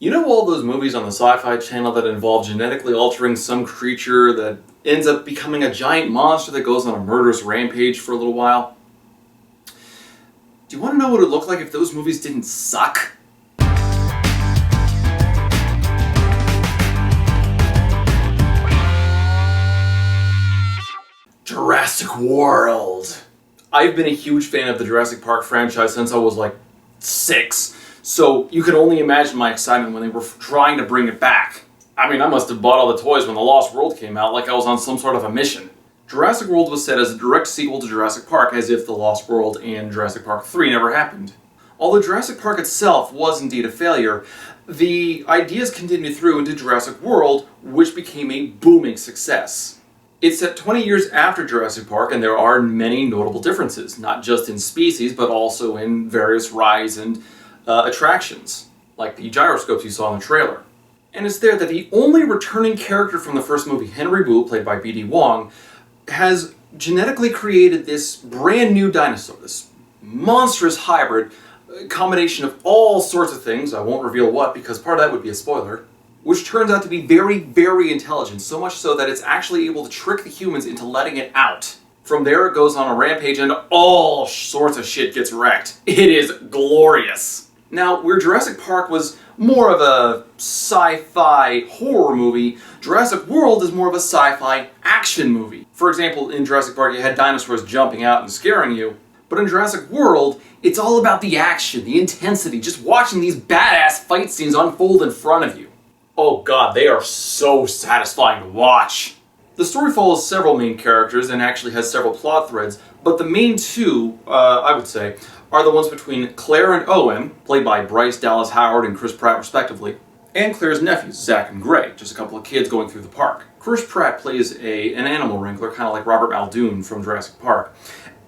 You know all those movies on the Sci-Fi Channel that involve genetically altering some creature that ends up becoming a giant monster that goes on a murderous rampage for a little while? Do you want to know what it would look like if those movies didn't suck? Jurassic World! I've been a huge fan of the Jurassic Park franchise since I was like 6, so you can only imagine my excitement when they were trying to bring it back. I mean, I must have bought all the toys when The Lost World came out like I was on some sort of a mission. Jurassic World was set as a direct sequel to Jurassic Park, as if The Lost World and Jurassic Park 3 never happened. Although Jurassic Park itself was indeed a failure, the ideas continued through into Jurassic World, which became a booming success. It's set 20 years after Jurassic Park, and there are many notable differences, not just in species, but also in various rides and attractions, like the gyroscopes you saw in the trailer. And it's there that the only returning character from the first movie, Henry Wu, played by B.D. Wong, has genetically created this brand new dinosaur, this monstrous hybrid, combination of all sorts of things, I won't reveal what because part of that would be a spoiler, which turns out to be very, very intelligent, so much so that it's actually able to trick the humans into letting it out. From there it goes on a rampage and all sorts of shit gets wrecked. It is glorious. Now, where Jurassic Park was more of a sci-fi horror movie, Jurassic World is more of a sci-fi action movie. For example, in Jurassic Park you had dinosaurs jumping out and scaring you, but in Jurassic World, it's all about the action, the intensity, just watching these badass fight scenes unfold in front of you. Oh god, they are so satisfying to watch. The story follows several main characters and actually has several plot threads, but the main two, I would say, are the ones between Claire and Owen, played by Bryce Dallas Howard and Chris Pratt respectively, and Claire's nephews, Zach and Gray, just a couple of kids going through the park. Chris Pratt plays an animal wrangler, kind of like Robert Muldoon from Jurassic Park,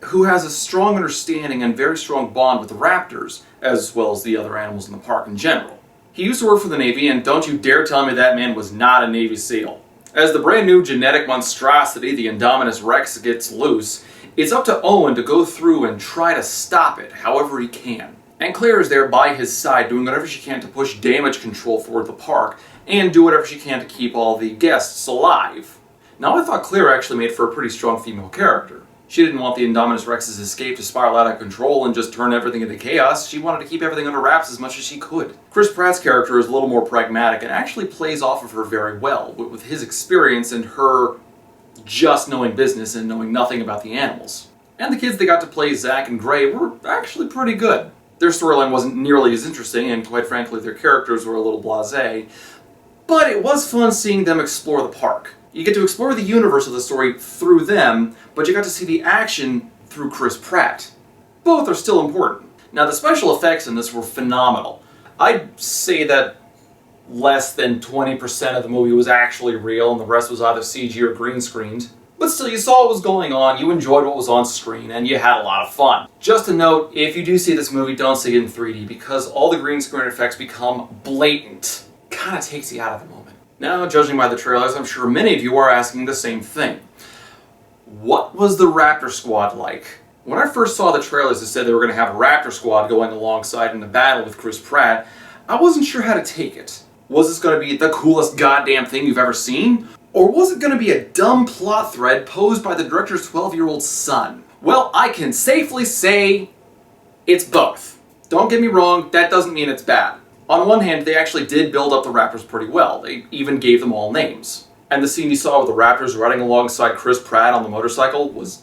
who has a strong understanding and very strong bond with the Raptors, as well as the other animals in the park in general. He used to work for the Navy, and don't you dare tell me that man was not a Navy SEAL. As the brand new genetic monstrosity, the Indominus Rex, gets loose, it's up to Owen to go through and try to stop it however he can. And Claire is there by his side doing whatever she can to push damage control for the park, and do whatever she can to keep all the guests alive. Now I thought Claire actually made for a pretty strong female character. She didn't want the Indominus Rex's escape to spiral out of control and just turn everything into chaos. She wanted to keep everything under wraps as much as she could. Chris Pratt's character is a little more pragmatic and actually plays off of her very well, with his experience and her just knowing business and knowing nothing about the animals. And the kids that got to play Zach and Gray were actually pretty good. Their storyline wasn't nearly as interesting, and quite frankly their characters were a little blasé, but it was fun seeing them explore the park. You get to explore the universe of the story through them, but you got to see the action through Chris Pratt. Both are still important. Now, the special effects in this were phenomenal. I'd say that less than 20% of the movie was actually real, and the rest was either CG or green screened. But still, you saw what was going on, you enjoyed what was on screen, and you had a lot of fun. Just a note, if you do see this movie, don't see it in 3D, because all the green screen effects become blatant. Kinda takes you out of the moment. Now, judging by the trailers, I'm sure many of you are asking the same thing. What was the Raptor Squad like? When I first saw the trailers that said they were going to have a Raptor Squad going alongside in a battle with Chris Pratt, I wasn't sure how to take it. Was this going to be the coolest goddamn thing you've ever seen? Or was it going to be a dumb plot thread posed by the director's 12-year-old son? Well, I can safely say it's both. Don't get me wrong, that doesn't mean it's bad. On one hand, they actually did build up the Raptors pretty well. They even gave them all names. And the scene you saw with the Raptors riding alongside Chris Pratt on the motorcycle was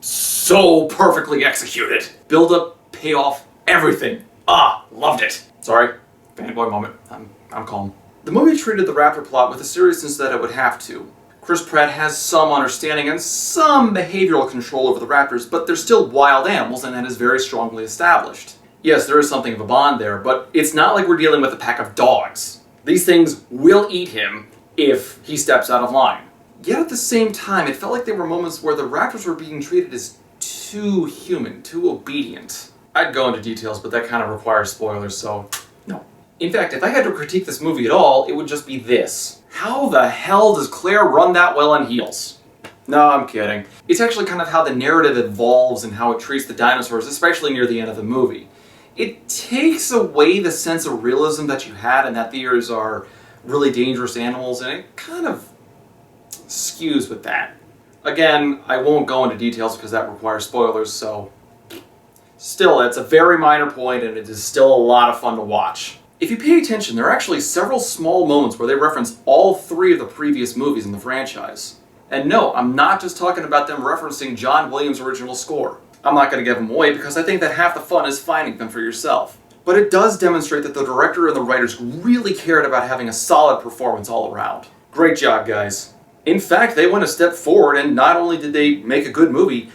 so perfectly executed. Build up, payoff, everything. Loved it. Sorry, fanboy moment. I'm calm. The movie treated the Raptor plot with the seriousness that it would have to. Chris Pratt has some understanding and some behavioral control over the Raptors, but they're still wild animals, and that is very strongly established. Yes, there is something of a bond there, but it's not like we're dealing with a pack of dogs. These things will eat him if he steps out of line. Yet at the same time, it felt like there were moments where the Raptors were being treated as too human, too obedient. I'd go into details, but that kind of requires spoilers, so no. In fact, if I had to critique this movie at all, it would just be this. How the hell does Claire run that well on heels? No, I'm kidding. It's actually kind of how the narrative evolves and how it treats the dinosaurs, especially near the end of the movie. it takes away the sense of realism that you had and that these are really dangerous animals, and it kind of skews with that. Again, I won't go into details because that requires spoilers, so still, it's a very minor point and it is still a lot of fun to watch. If you pay attention, there are actually several small moments where they reference all three of the previous movies in the franchise. And no, I'm not just talking about them referencing John Williams' original score. I'm not going to give them away because I think that half the fun is finding them for yourself. But it does demonstrate that the director and the writers really cared about having a solid performance all around. Great job, guys. In fact, they went a step forward, and not only did they make a good movie,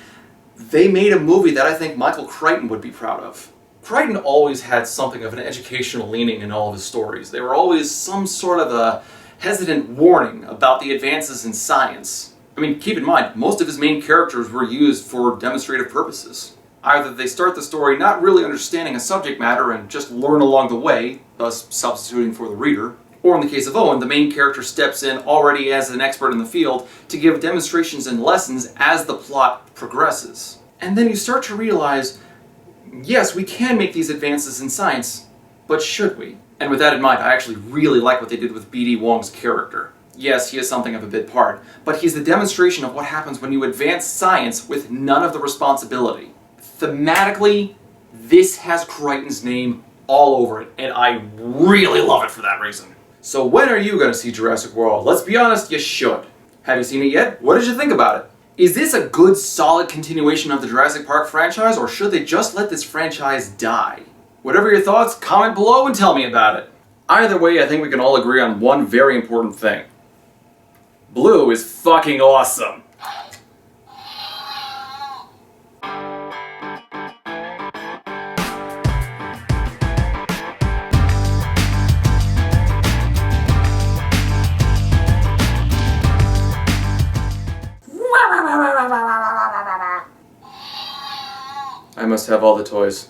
they made a movie that I think Michael Crichton would be proud of. Crichton always had something of an educational leaning in all of his stories. They were always some sort of a hesitant warning about the advances in science. I mean, keep in mind, most of his main characters were used for demonstrative purposes. Either they start the story not really understanding a subject matter and just learn along the way, thus substituting for the reader, or in the case of Owen, the main character steps in already as an expert in the field to give demonstrations and lessons as the plot progresses. And then you start to realize, yes, we can make these advances in science, but should we? And with that in mind, I actually really like what they did with B.D. Wong's character. Yes, he is something of a bit part, but he's the demonstration of what happens when you advance science with none of the responsibility. Thematically, this has Crichton's name all over it, and I really love it for that reason. So when are you going to see Jurassic World? Let's be honest, you should. Have you seen it yet? What did you think about it? Is this a good, solid continuation of the Jurassic Park franchise, or should they just let this franchise die? Whatever your thoughts, comment below and tell me about it. Either way, I think we can all agree on one very important thing. Blue is fucking awesome. I must have all the toys.